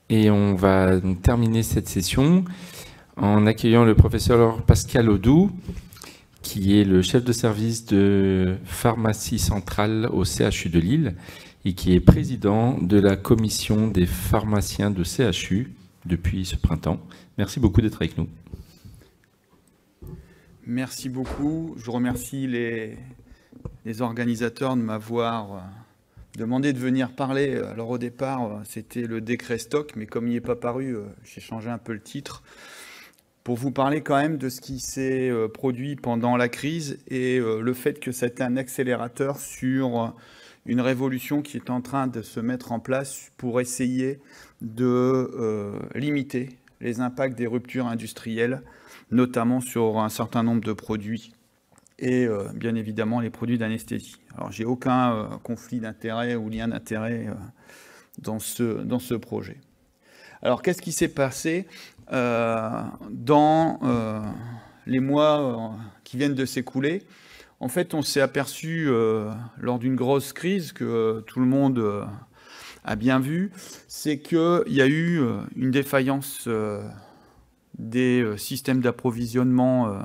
Et on va donc terminer cette session en accueillant le professeur Pascal Audoux, qui est le chef de service de pharmacie centrale au CHU de Lille et qui est président de la commission des pharmaciens de CHU depuis ce printemps. Merci beaucoup d'être avec nous. Merci beaucoup. Je remercie les organisateurs de m'avoir demandé de venir parler. Alors au départ, c'était le décret stock, mais comme il n'est pas paru, j'ai changé un peu le titre pour vous parler quand même de ce qui s'est produit pendant la crise et le fait que c'était un accélérateur sur une révolution qui est en train de se mettre en place pour essayer de limiter les impacts des ruptures industrielles, notamment sur un certain nombre de produits et bien évidemment les produits d'anesthésie. Alors j'ai aucun conflit d'intérêt ou lien d'intérêt dans ce projet. Alors qu'est-ce qui s'est passé dans les mois qui viennent de s'écouler? En fait, on s'est aperçu lors d'une grosse crise que tout le monde a bien vu, c'est qu'il y a eu une défaillance des systèmes d'approvisionnement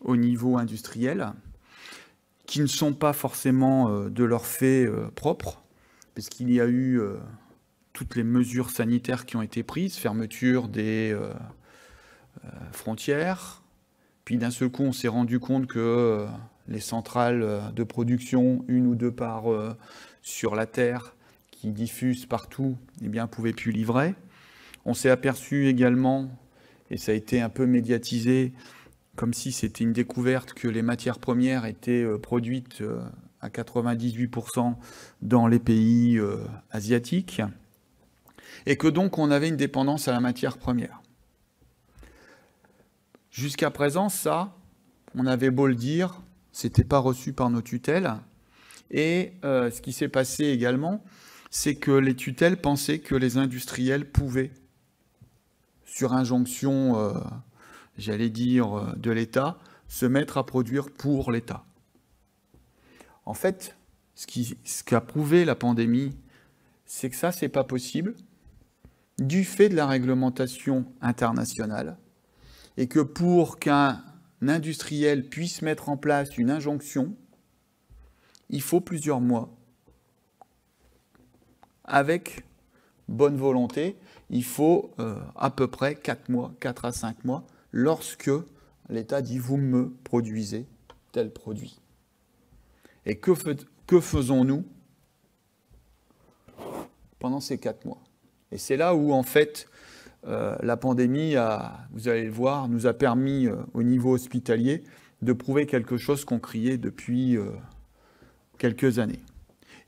au niveau industriel, qui ne sont pas forcément de leur fait propre, puisqu'il y a eu toutes les mesures sanitaires qui ont été prises, fermeture des frontières, puis d'un seul coup on s'est rendu compte que les centrales de production, une ou deux par sur la Terre, qui diffusent partout, eh bien, ne pouvaient plus livrer. On s'est aperçu également, et ça a été un peu médiatisé, comme si c'était une découverte, que les matières premières étaient produites à 98% dans les pays asiatiques, et que donc on avait une dépendance à la matière première. Jusqu'à présent, ça, on avait beau le dire, c'était pas reçu par nos tutelles, et ce qui s'est passé également, c'est que les tutelles pensaient que les industriels pouvaient, sur injonction, j'allais dire, de l'État, se mettre à produire pour l'État. En fait, ce qu'a prouvé la pandémie, c'est que ça, c'est pas possible, du fait de la réglementation internationale, et que pour qu'un industriel puisse mettre en place une injonction, il faut plusieurs mois. Avec bonne volonté, il faut à peu près 4 mois, 4 à 5 mois, lorsque l'État dit « vous me produisez tel produit ». Et que faisons-nous pendant ces 4 mois? Et c'est là où, en fait, la pandémie, vous allez le voir, nous a permis, au niveau hospitalier, de prouver quelque chose qu'on criait depuis quelques années.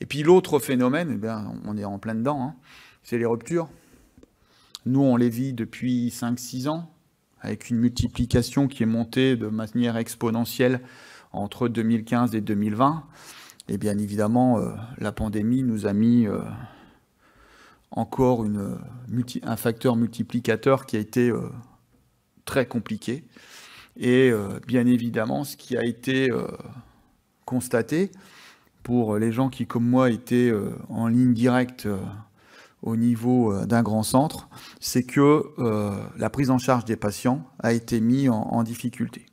Et puis l'autre phénomène, eh bien, on est en plein dedans, hein, c'est les ruptures. Nous, on les vit depuis 5-6 ans, avec une multiplication qui est montée de manière exponentielle entre 2015 et 2020. Et bien évidemment, la pandémie nous a mis encore un facteur multiplicateur qui a été très compliqué. Et bien évidemment, ce qui a été constaté, pour les gens qui, comme moi, étaient en ligne directe au niveau d'un grand centre, c'est que la prise en charge des patients a été mise en difficulté.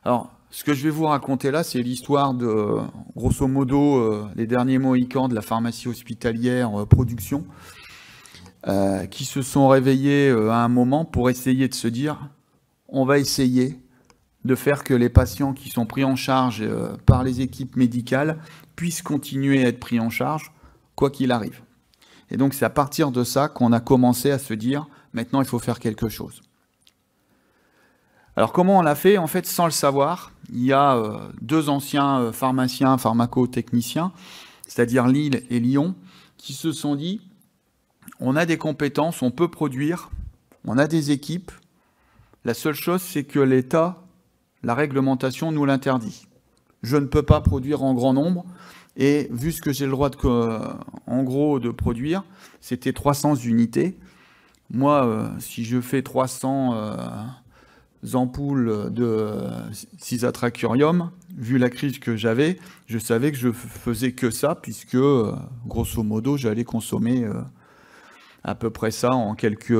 Alors, ce que je vais vous raconter là, c'est l'histoire de, grosso modo, les derniers Mohicans de la pharmacie hospitalière production, qui se sont réveillés à un moment pour essayer de se dire « on va essayer de faire que les patients qui sont pris en charge par les équipes médicales puissent continuer à être pris en charge, quoi qu'il arrive. » Et donc, c'est à partir de ça qu'on a commencé à se dire « maintenant, il faut faire quelque chose ». Alors, comment on l'a fait? En fait, sans le savoir, il y a deux anciens pharmaciens, pharmacotechniciens, c'est-à-dire Lille et Lyon, qui se sont dit « on a des compétences, on peut produire, on a des équipes. La seule chose, c'est que l'État, la réglementation nous l'interdit. Je ne peux pas produire en grand nombre. Et vu ce que j'ai le droit, en gros, de produire, c'était 300 unités. Moi, si je fais 300 ampoules de Cisatracurium, vu la crise que j'avais, je savais que je faisais que ça, puisque, grosso modo, j'allais consommer à peu près ça en quelques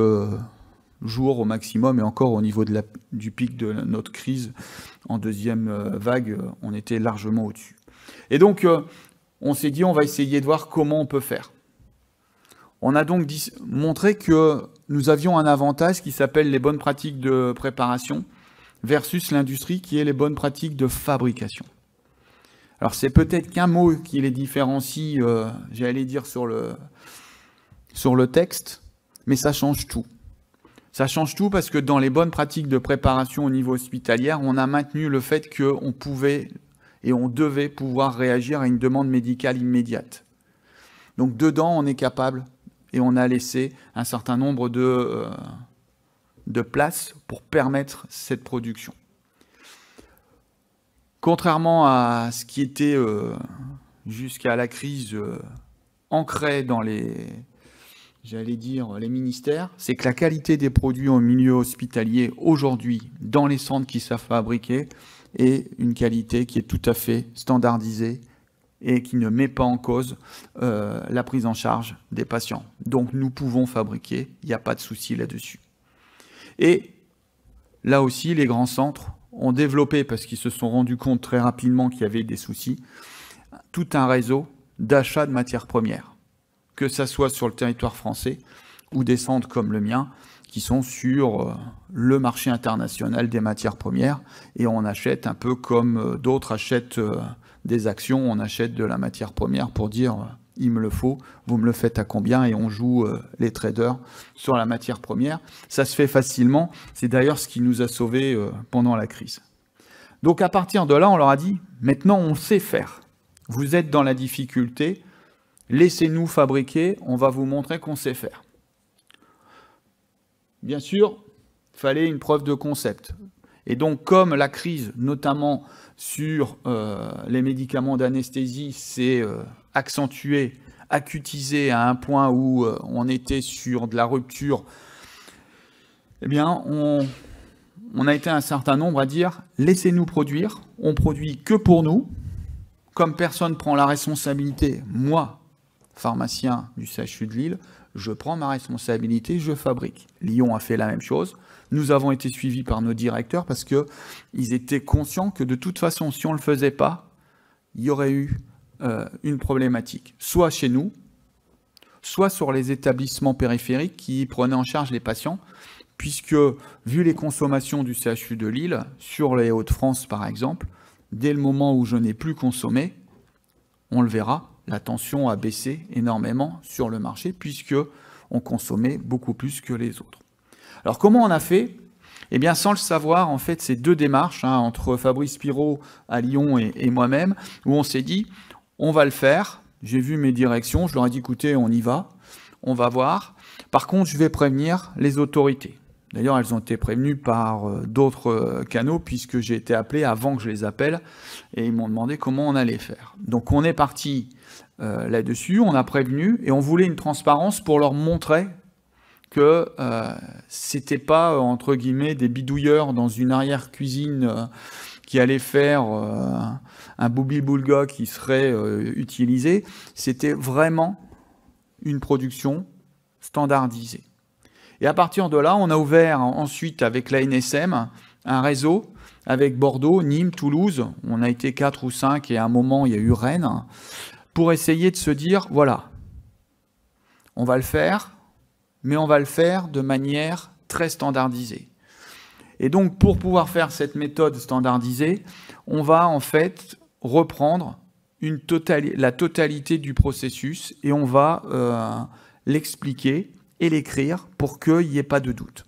jours au maximum, et encore au niveau du pic de notre crise en deuxième vague, on était largement au-dessus. Et donc, on s'est dit, on va essayer de voir comment on peut faire. On a donc montré que nous avions un avantage qui s'appelle les bonnes pratiques de préparation versus l'industrie qui est les bonnes pratiques de fabrication. Alors, c'est peut-être qu'un mot qui les différencie, j'allais dire, sur le texte, mais ça change tout. Ça change tout parce que dans les bonnes pratiques de préparation au niveau hospitalier, on a maintenu le fait qu'on pouvait et on devait pouvoir réagir à une demande médicale immédiate. Donc dedans, on est capable et on a laissé un certain nombre de places pour permettre cette production. Contrairement à ce qui était jusqu'à la crise ancré dans les ministères, c'est que la qualité des produits au milieu hospitalier aujourd'hui, dans les centres qui savent fabriquer, est une qualité qui est tout à fait standardisée et qui ne met pas en cause la prise en charge des patients. Donc nous pouvons fabriquer, il n'y a pas de souci là-dessus. Et là aussi, les grands centres ont développé, parce qu'ils se sont rendus compte très rapidement qu'il y avait des soucis, tout un réseau d'achat de matières premières, que ça soit sur le territoire français ou des centres comme le mien, qui sont sur le marché international des matières premières, et on achète un peu comme d'autres achètent des actions, on achète de la matière première pour dire il me le faut, vous me le faites à combien, et on joue les traders sur la matière première. Ça se fait facilement, c'est d'ailleurs ce qui nous a sauvés pendant la crise. Donc à partir de là, on leur a dit, maintenant on sait faire. Vous êtes dans la difficulté, laissez-nous fabriquer, on va vous montrer qu'on sait faire. Bien sûr, il fallait une preuve de concept. Et donc, comme la crise, notamment sur les médicaments d'anesthésie, s'est accentuée, acutisée à un point où on était sur de la rupture, eh bien, on a été un certain nombre à dire « laissez-nous produire, on produit que pour nous, comme personne prend la responsabilité, moi, pharmacien du CHU de Lille, je prends ma responsabilité, je fabrique. » Lyon a fait la même chose. Nous avons été suivis par nos directeurs parce qu'ils étaient conscients que de toute façon, si on ne le faisait pas, il y aurait eu une problématique, soit chez nous, soit sur les établissements périphériques qui prenaient en charge les patients, puisque, vu les consommations du CHU de Lille, sur les Hauts-de-France par exemple, dès le moment où je n'ai plus consommé, on le verra, la tension a baissé énormément sur le marché, puisque on consommait beaucoup plus que les autres. Alors comment on a fait ? Eh bien, sans le savoir, en fait, c'est deux démarches entre Fabrice Pirot à Lyon et moi-même, où on s'est dit, on va le faire. J'ai vu mes directions, je leur ai dit, écoutez, on y va, on va voir. Par contre, je vais prévenir les autorités. D'ailleurs, elles ont été prévenues par d'autres canaux, puisque j'ai été appelé avant que je les appelle, et ils m'ont demandé comment on allait faire. Donc on est parti là-dessus, on a prévenu, et on voulait une transparence pour leur montrer que c'était pas, entre guillemets, des bidouilleurs dans une arrière-cuisine qui allaient faire un boubli-boulga qui serait utilisé. C'était vraiment une production standardisée. Et à partir de là, on a ouvert ensuite avec l'ANSM un réseau avec Bordeaux, Nîmes, Toulouse. On a été 4 ou 5 et à un moment, il y a eu Rennes, pour essayer de se dire, voilà, on va le faire, mais on va le faire de manière très standardisée. Et donc, pour pouvoir faire cette méthode standardisée, on va en fait reprendre la totalité du processus et on va l'expliquer et l'écrire pour qu'il n'y ait pas de doute.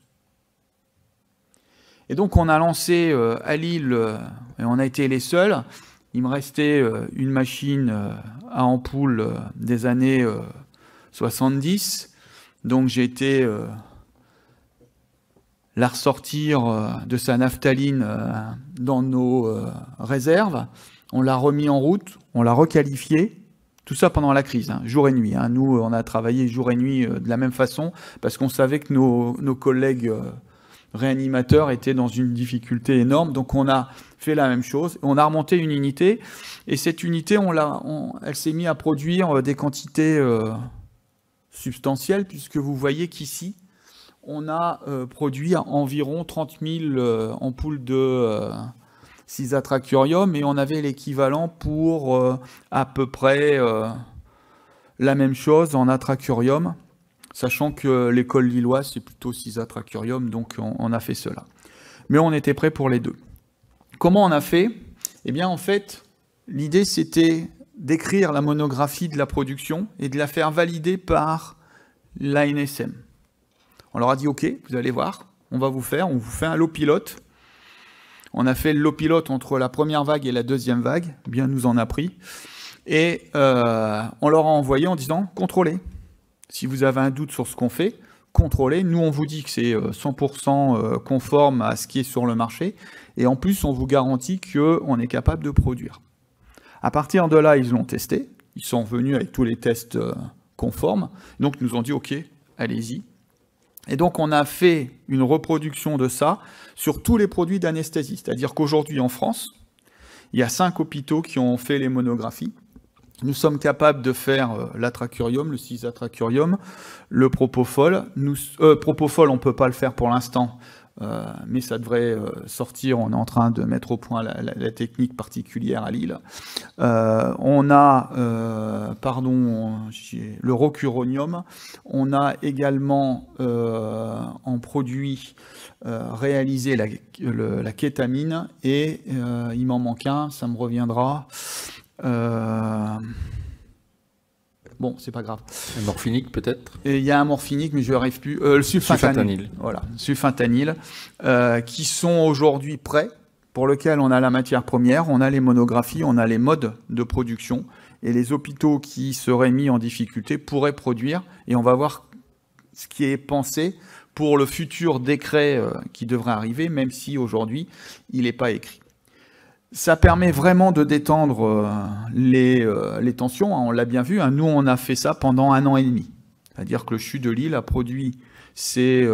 Et donc, on a lancé à Lille, et on a été les seuls. Il me restait une machine à ampoule des années 70. Donc j'ai été la ressortir de sa naphtaline dans nos réserves. On l'a remis en route, on l'a requalifié. Tout ça pendant la crise, jour et nuit. Nous, on a travaillé jour et nuit de la même façon parce qu'on savait que nos collègues réanimateurs étaient dans une difficulté énorme. Donc on a fait la même chose. On a remonté une unité et cette unité, elle s'est mise à produire des quantités substantielle, puisque vous voyez qu'ici, on a produit environ 30 000 ampoules de cisatracurium, et on avait l'équivalent pour à peu près la même chose en atracurium, sachant que l'école lilloise, c'est plutôt cisatracurium, donc on a fait cela. Mais on était prêt pour les deux. Comment on a fait? Eh bien, en fait, l'idée, c'était d'écrire la monographie de la production et de la faire valider par l'ANSM. On leur a dit, OK, vous allez voir, on vous fait un lot pilote. On a fait le lot pilote entre la première vague et la deuxième vague, bien nous en a pris. Et on leur a envoyé en disant, contrôlez. Si vous avez un doute sur ce qu'on fait, contrôlez. Nous, on vous dit que c'est 100% conforme à ce qui est sur le marché. Et en plus, on vous garantit qu'on est capable de produire. À partir de là, ils l'ont testé. Ils sont revenus avec tous les tests conformes. Donc, ils nous ont dit, OK, allez-y. Et donc, on a fait une reproduction de ça sur tous les produits d'anesthésie. C'est-à-dire qu'aujourd'hui, en France, il y a 5 hôpitaux qui ont fait les monographies. Nous sommes capables de faire l'atracurium, le cisatracurium, le propofol. Propofol, on ne peut pas le faire pour l'instant, mais ça devrait sortir. On est en train de mettre au point la technique particulière à Lille. On a le rocuronium. On a également en produit réalisé la kétamine. Et il m'en manque un, ça me reviendra. Bon, c'est pas grave. Un morphinique peut-être. Il y a un morphinique, mais je n'arrive plus. Le sulfentanyl. Voilà, sulfentanyl, qui sont aujourd'hui prêts, pour lequel on a la matière première, on a les monographies, on a les modes de production, et les hôpitaux qui seraient mis en difficulté pourraient produire, et on va voir ce qui est pensé pour le futur décret qui devrait arriver, même si aujourd'hui, il n'est pas écrit. Ça permet vraiment de détendre les tensions, hein, on l'a bien vu. Hein. Nous, on a fait ça pendant 1 an et demi. C'est-à-dire que le CHU de Lille a produit ses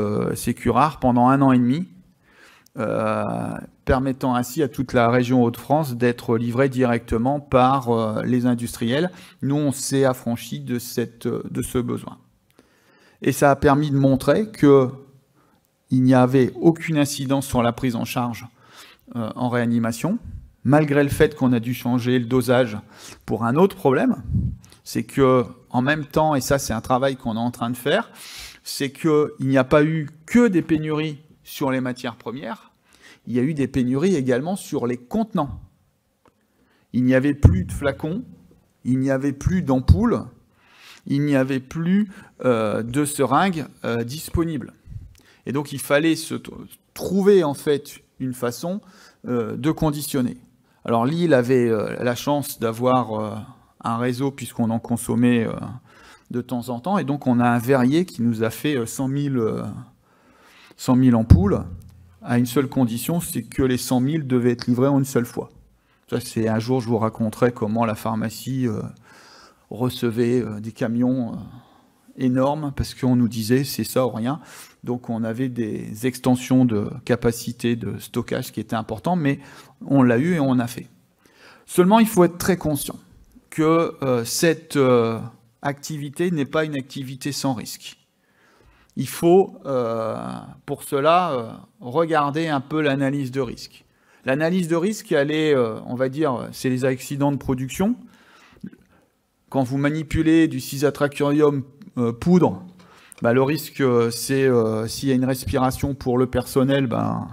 curares pendant 1 an et demi, permettant ainsi à toute la région Hauts-de-France d'être livrée directement par les industriels. Nous, on s'est affranchis de ce besoin. Et ça a permis de montrer qu'il n'y avait aucune incidence sur la prise en charge en réanimation, malgré le fait qu'on a dû changer le dosage pour un autre problème, c'est que en même temps, et ça c'est un travail qu'on est en train de faire, c'est qu'il n'y a pas eu que des pénuries sur les matières premières, il y a eu des pénuries également sur les contenants. Il n'y avait plus de flacons, il n'y avait plus d'ampoules, il n'y avait plus de seringues disponibles. Et donc il fallait trouver en fait une façon de conditionner. Alors Lille avait la chance d'avoir un réseau puisqu'on en consommait de temps en temps, et donc on a un verrier qui nous a fait 100 000 ampoules à une seule condition, c'est que les 100 000 devaient être livrés en une seule fois. Ça, c'est un jour, je vous raconterai comment la pharmacie recevait des camions énormes parce qu'on nous disait c'est ça ou rien. Donc on avait des extensions de capacité de stockage qui étaient importantes, mais on l'a eu et on a fait. Seulement, il faut être très conscient que cette activité n'est pas une activité sans risque. Il faut, pour cela, regarder un peu l'analyse de risque. L'analyse de risque, elle est, on va dire, c'est les accidents de production. Quand vous manipulez du cisatracurium poudre, bah, le risque, c'est s'il y a une respiration pour le personnel, ben,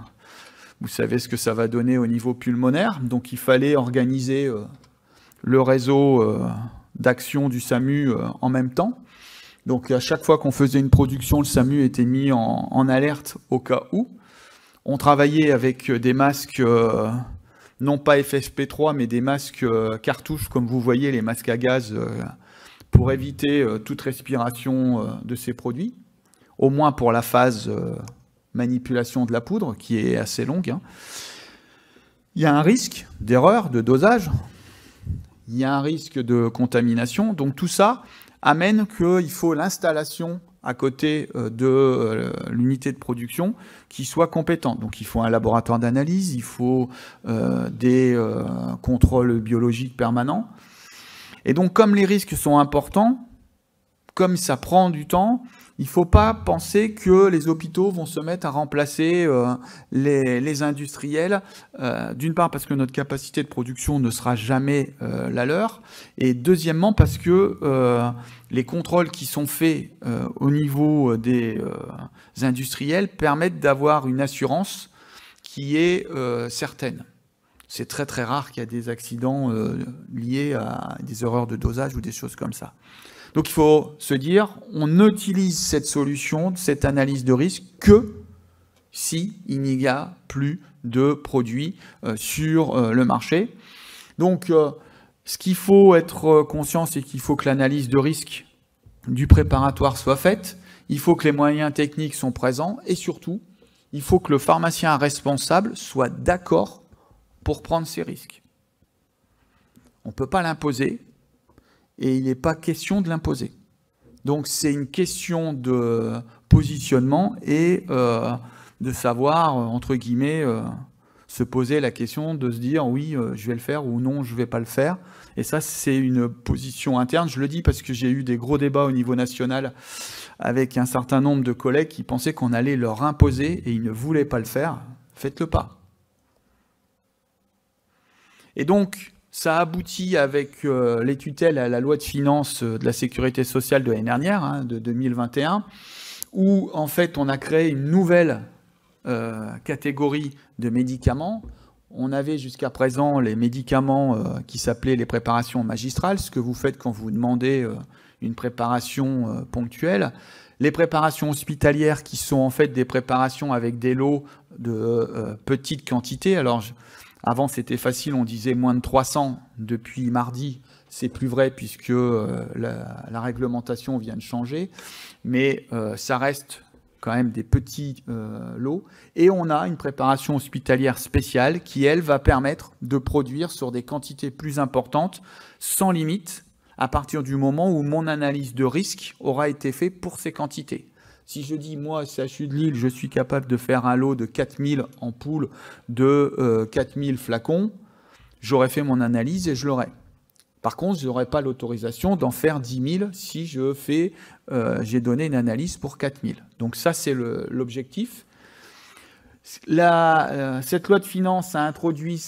vous savez ce que ça va donner au niveau pulmonaire. Donc il fallait organiser le réseau d'action du SAMU en même temps. Donc à chaque fois qu'on faisait une production, le SAMU était mis en alerte au cas où. On travaillait avec des masques, non pas FFP3, mais des masques cartouches, comme vous voyez, les masques à gaz, pour éviter toute respiration de ces produits, au moins pour la phase manipulation de la poudre, qui est assez longue. Hein. Il y a un risque d'erreur, de dosage, il y a un risque de contamination, donc tout ça amène qu'il faut l'installation à côté de l'unité de production qui soit compétente. Donc il faut un laboratoire d'analyse, il faut des contrôles biologiques permanents. Et donc comme les risques sont importants, comme ça prend du temps, il ne faut pas penser que les hôpitaux vont se mettre à remplacer les industriels, d'une part parce que notre capacité de production ne sera jamais la leur, et deuxièmement parce que les contrôles qui sont faits au niveau des industriels permettent d'avoir une assurance qui est certaine. C'est très très rare qu'il y ait des accidents liés à des erreurs de dosage ou des choses comme ça. Donc il faut se dire, on utilise cette solution, cette analyse de risque, que s'il n'y a plus de produits sur le marché. Donc ce qu'il faut être conscient, c'est qu'il faut que l'analyse de risque du préparatoire soit faite, il faut que les moyens techniques soient présents, et surtout, il faut que le pharmacien responsable soit d'accord pour prendre ces risques. On ne peut pas l'imposer, et il n'est pas question de l'imposer. Donc c'est une question de positionnement et de savoir, entre guillemets, se poser la question de se dire oui, je vais le faire ou non, je ne vais pas le faire. Et ça, c'est une position interne. Je le dis parce que j'ai eu des gros débats au niveau national avec un certain nombre de collègues qui pensaient qu'on allait leur imposer et ils ne voulaient pas le faire. Faites-le pas. Et donc, ça aboutit avec les tutelles à la loi de finances de la sécurité sociale de l'année dernière, de 2021, où en fait on a créé une nouvelle catégorie de médicaments. On avait jusqu'à présent les médicaments qui s'appelaient les préparations magistrales, ce que vous faites quand vous demandez une préparation ponctuelle. Les préparations hospitalières qui sont en fait des préparations avec des lots de petites quantités. Alors, avant, c'était facile, on disait moins de 300. Depuis mardi, c'est plus vrai puisque la réglementation vient de changer. Mais ça reste quand même des petits lots. Et on a une préparation hospitalière spéciale qui, elle, va permettre de produire sur des quantités plus importantes, sans limite, à partir du moment où mon analyse de risque aura été faite pour ces quantités. Si je dis, moi, CHU de Lille, je suis capable de faire un lot de 4000 ampoules, de 4000 flacons, j'aurais fait mon analyse et je l'aurais. Par contre, je n'aurais pas l'autorisation d'en faire 10 000 si j'ai donné une analyse pour 4000. Donc ça, c'est l'objectif. Cette loi de finances a introduit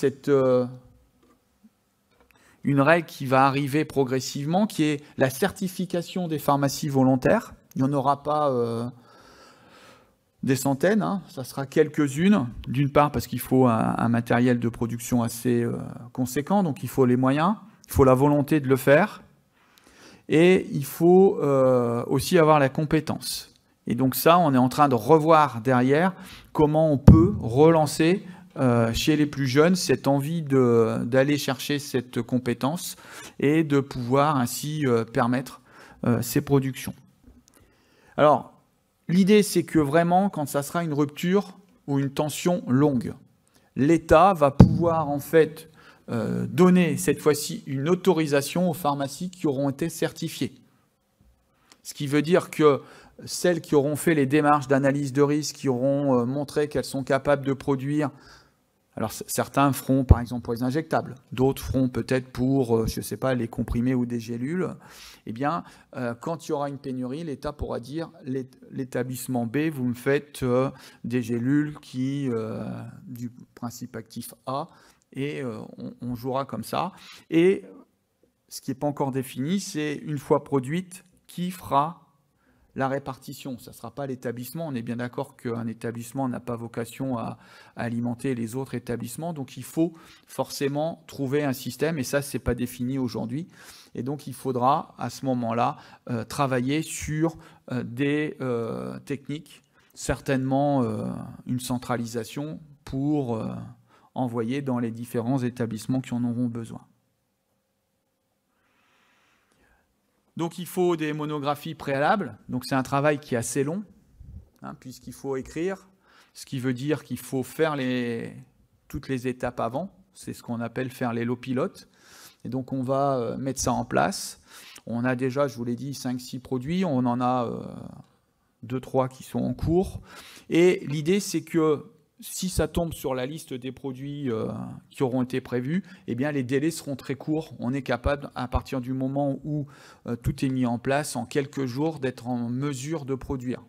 une règle qui va arriver progressivement, qui est la certification des pharmacies volontaires. Il n'y en aura pas des centaines, ça sera quelques-unes. D'une part parce qu'il faut un matériel de production assez conséquent, donc il faut les moyens, il faut la volonté de le faire, et il faut aussi avoir la compétence. Et donc ça, on est en train de revoir derrière comment on peut relancer chez les plus jeunes cette envie d'aller chercher cette compétence et de pouvoir ainsi permettre ces productions. Alors, l'idée, c'est que vraiment, quand ça sera une rupture ou une tension longue, l'État va pouvoir en fait donner cette fois-ci une autorisation aux pharmacies qui auront été certifiées. Ce qui veut dire que celles qui auront fait les démarches d'analyse de risque, qui auront montré qu'elles sont capables de produire, alors certains feront par exemple pour les injectables, d'autres feront peut-être pour, je ne sais pas, les comprimés ou des gélules. Eh bien, quand il y aura une pénurie, l'État pourra dire, l'établissement B, vous me faites des gélules du principe actif A, et on jouera comme ça. Et ce qui n'est pas encore défini, c'est une fois produite, qui fera la répartition. Ça ne sera pas l'établissement. On est bien d'accord qu'un établissement n'a pas vocation à alimenter les autres établissements. Donc, il faut forcément trouver un système. Et ça, ce n'est pas défini aujourd'hui. Et donc, il faudra, à ce moment-là, travailler sur des techniques, certainement une centralisation pour envoyer dans les différents établissements qui en auront besoin. Donc il faut des monographies préalables, donc c'est un travail qui est assez long, puisqu'il faut écrire, ce qui veut dire qu'il faut faire toutes les étapes avant, c'est ce qu'on appelle faire les lots pilotes, et donc on va mettre ça en place. On a déjà, je vous l'ai dit, 5-6 produits, on en a 2-3 qui sont en cours, et l'idée c'est que si ça tombe sur la liste des produits qui auront été prévus, eh bien les délais seront très courts. On est capable, à partir du moment où tout est mis en place, en quelques jours, d'être en mesure de produire.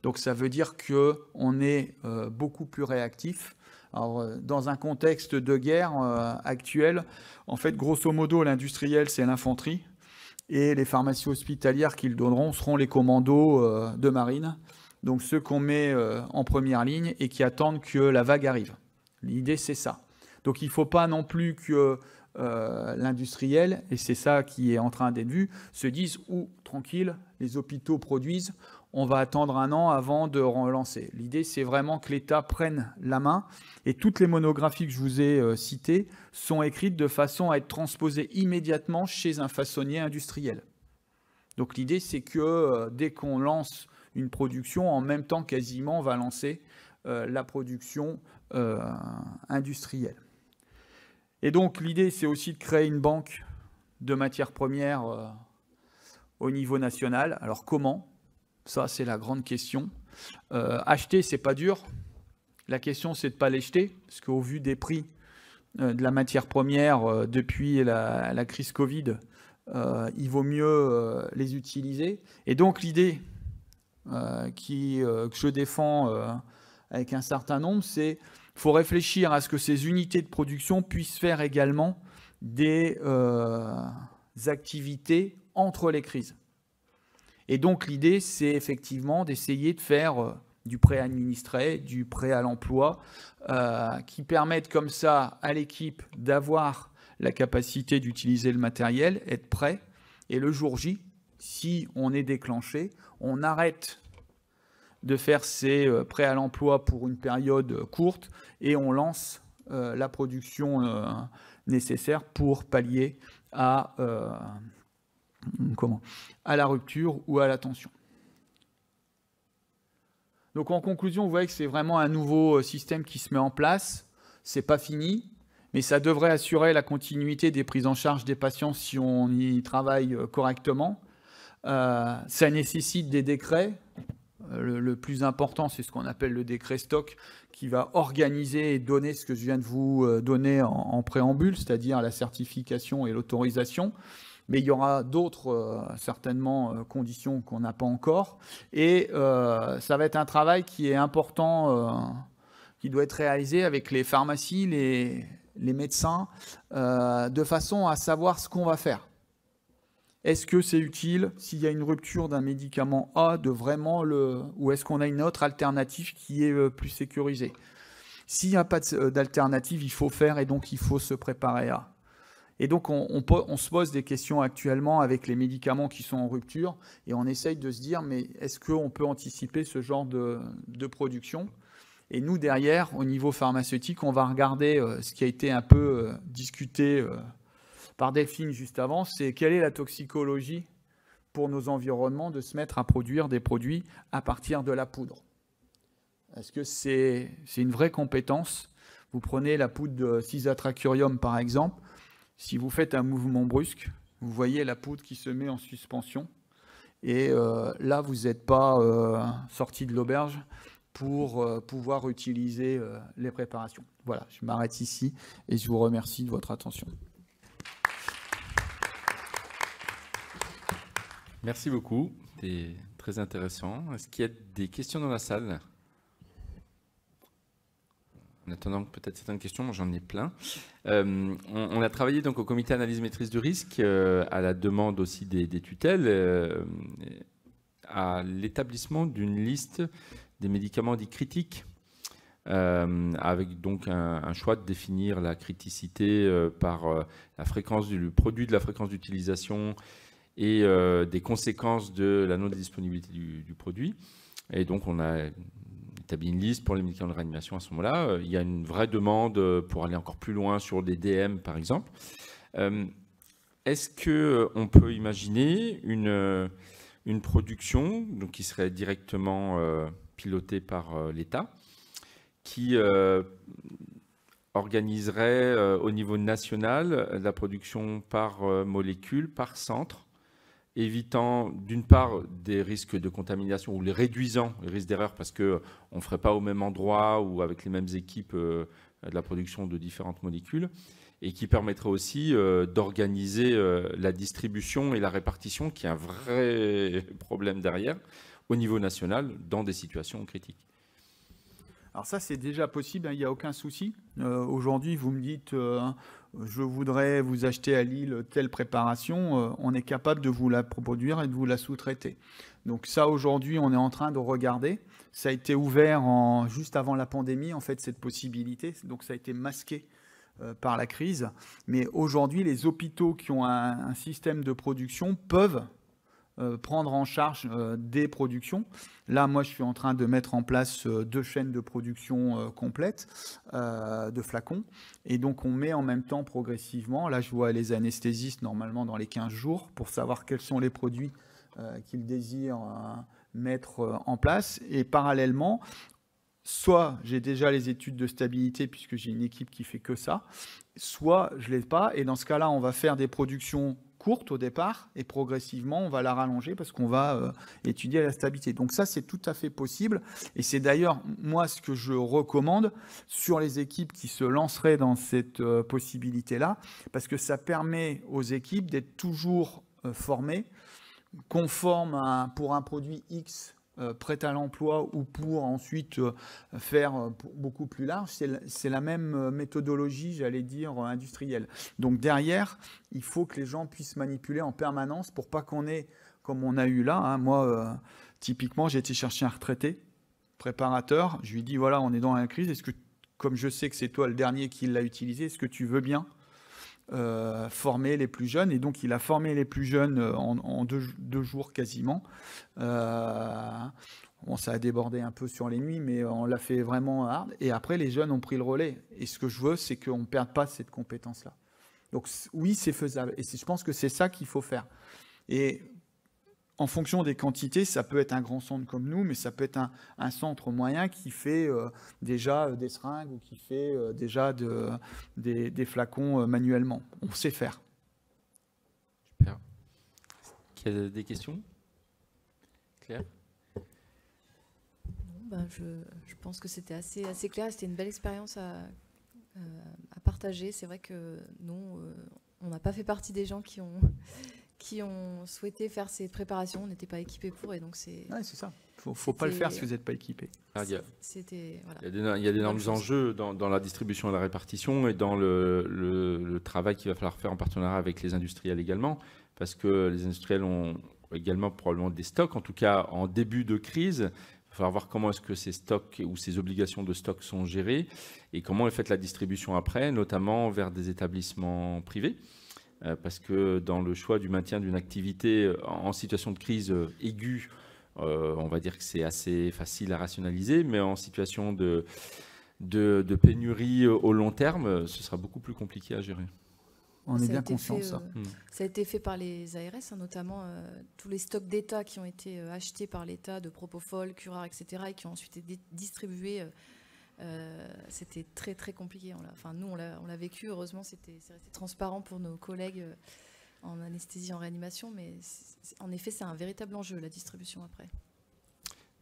Donc ça veut dire qu'on est beaucoup plus réactif. Alors, dans un contexte de guerre actuel, en fait, grosso modo, l'industriel, c'est l'infanterie, et les pharmacies hospitalières qui le donneront seront les commandos de marine. Donc ceux qu'on met en première ligne et qui attendent que la vague arrive. L'idée, c'est ça. Donc il ne faut pas non plus que l'industriel, et c'est ça qui est en train d'être vu, se dise « tranquille, les hôpitaux produisent, on va attendre un an avant de relancer ». L'idée, c'est vraiment que l'État prenne la main. Et toutes les monographies que je vous ai citées sont écrites de façon à être transposées immédiatement chez un façonnier industriel. Donc l'idée, c'est que dès qu'on lance une production, en même temps quasiment on va lancer la production industrielle. Et donc l'idée, c'est aussi de créer une banque de matières premières au niveau national. Alors comment? Ça, c'est la grande question. Acheter, c'est pas dur. La question, c'est de ne pas les jeter, parce qu'au vu des prix de la matière première depuis la crise Covid, il vaut mieux les utiliser. Et donc l'idée que je défends avec un certain nombre, c'est qu'il faut réfléchir à ce que ces unités de production puissent faire également des activités entre les crises. Et donc l'idée, c'est effectivement d'essayer de faire du prêt administré, du prêt à l'emploi, qui permettent comme ça à l'équipe d'avoir la capacité d'utiliser le matériel, être prêt, et le jour J, si on est déclenché, on arrête de faire ces prêts à l'emploi pour une période courte et on lance la production nécessaire pour pallier à la rupture ou à la tension. Donc en conclusion, vous voyez que c'est vraiment un nouveau système qui se met en place. Ce n'est pas fini, mais ça devrait assurer la continuité des prises en charge des patients si on y travaille correctement. Ça nécessite des décrets. Le plus important, c'est ce qu'on appelle le décret stock, qui va organiser et donner ce que je viens de vous donner en préambule, c'est-à-dire la certification et l'autorisation. Mais il y aura d'autres, certainement, conditions qu'on n'a pas encore. Et ça va être un travail qui est important, qui doit être réalisé avec les pharmacies, les médecins, de façon à savoir ce qu'on va faire. Est-ce que c'est utile, s'il y a une rupture d'un médicament A, de vraiment ou est-ce qu'on a une autre alternative qui est plus sécurisée? S'il n'y a pas d'alternative, il faut faire et donc il faut se préparer à. Et donc on se pose des questions actuellement avec les médicaments qui sont en rupture et on essaye de se dire mais est-ce qu'on peut anticiper ce genre de production? Et nous derrière, au niveau pharmaceutique, on va regarder ce qui a été un peu discuté par Delphine juste avant, c'est quelle est la toxicologie pour nos environnements de se mettre à produire des produits à partir de la poudre. Est-ce que c'est une vraie compétence? Vous prenez la poudre de Cisatracurium par exemple, si vous faites un mouvement brusque, vous voyez la poudre qui se met en suspension et là vous n'êtes pas sorti de l'auberge pour pouvoir utiliser les préparations. Voilà, je m'arrête ici et je vous remercie de votre attention. Merci beaucoup, c'était très intéressant. Est-ce qu'il y a des questions dans la salle? En attendant peut-être certaines questions, moi j'en ai plein. On a travaillé donc au comité analyse maîtrise du risque, à la demande aussi des tutelles, à l'établissement d'une liste des médicaments dits critiques, avec donc un choix de définir la criticité par la fréquence du produit, de la fréquence d'utilisation et des conséquences de la non-disponibilité du produit. Et donc, on a établi une liste pour les médicaments de réanimation à ce moment-là. Il y a une vraie demande pour aller encore plus loin sur des DM, par exemple. Est-ce qu'on peut imaginer une production donc, qui serait directement pilotée par l'État, qui organiserait au niveau national la production par molécule, par centre, évitant d'une part des risques de contamination ou les réduisant, les risques d'erreur, parce qu'on ne ferait pas au même endroit ou avec les mêmes équipes de la production de différentes molécules, et qui permettrait aussi d'organiser la distribution et la répartition, qui est un vrai problème derrière, au niveau national, dans des situations critiques. Alors ça, c'est déjà possible, hein, il n'y a aucun souci. Aujourd'hui, vous me dites, je voudrais vous acheter à Lille telle préparation, on est capable de vous la produire et de vous la sous-traiter. Donc ça, aujourd'hui, on est en train de regarder. Ça a été ouvert juste avant la pandémie, en fait, cette possibilité. Donc ça a été masqué par la crise. Mais aujourd'hui, les hôpitaux qui ont un système de production peuvent prendre en charge des productions. Là, moi, je suis en train de mettre en place 2 chaînes de production complètes de flacons. Et donc, on met en même temps progressivement, là, je vois les anesthésistes normalement dans les 15 jours pour savoir quels sont les produits qu'ils désirent mettre en place. Et parallèlement, soit j'ai déjà les études de stabilité puisque j'ai une équipe qui fait que ça, soit je ne l'ai pas. Et dans ce cas-là, on va faire des productions courte au départ et progressivement on va la rallonger parce qu'on va étudier la stabilité. Donc ça, c'est tout à fait possible et c'est d'ailleurs moi ce que je recommande sur les équipes qui se lanceraient dans cette possibilité-là, parce que ça permet aux équipes d'être toujours formées, conformes pour un produit X prêt à l'emploi ou pour ensuite faire beaucoup plus large, c'est la même méthodologie, j'allais dire, industrielle. Donc derrière, il faut que les gens puissent manipuler en permanence pour pas qu'on ait, comme on a eu là, hein, moi, typiquement, j'ai été chercher un retraité, préparateur, je lui dis, voilà, on est dans la crise, est-ce que, comme je sais que c'est toi le dernier qui l'a utilisé, est-ce que tu veux bien former les plus jeunes? Et donc il a formé les plus jeunes en deux jours quasiment. Bon, ça a débordé un peu sur les nuits, mais on l'a fait vraiment hard. Et après, les jeunes ont pris le relais. Et ce que je veux, c'est qu'on ne perde pas cette compétence-là. Donc oui, c'est faisable. Et je pense que c'est ça qu'il faut faire. Et en fonction des quantités, ça peut être un grand centre comme nous, mais ça peut être un centre moyen qui fait déjà des seringues ou qui fait déjà des flacons manuellement. On sait faire. Super. Il y a des questions? Claire? Ben, je pense que c'était assez clair. C'était une belle expérience à partager. C'est vrai que nous, on n'a pas fait partie des gens qui ont souhaité faire ces préparations. On n'était pas équipés pour, et donc c'est... Ouais, c'est ça. Faut pas le faire si vous n'êtes pas équipé. Voilà. Il y a d'énormes enjeux dans la distribution et la répartition et dans le travail qu'il va falloir faire en partenariat avec les industriels également, parce que les industriels ont également probablement des stocks, en tout cas en début de crise. Il va falloir voir comment est-ce que ces stocks ou ces obligations de stock sont gérées et comment est faite la distribution après, notamment vers des établissements privés. Parce que dans le choix du maintien d'une activité en situation de crise aiguë, on va dire que c'est assez facile à rationaliser, mais en situation de pénurie au long terme, ce sera beaucoup plus compliqué à gérer. On est bien conscient de ça. Ça a été fait par les ARS, notamment tous les stocks d'État qui ont été achetés par l'État de Propofol, Curare, etc., et qui ont ensuite été distribués. C'était très très compliqué. Nous, on l'a vécu. Heureusement, c'est resté transparent pour nos collègues en anesthésie, en réanimation. Mais en effet, c'est un véritable enjeu, la distribution après.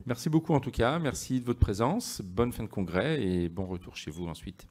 Merci beaucoup en tout cas. Merci de votre présence. Bonne fin de congrès et bon retour chez vous ensuite.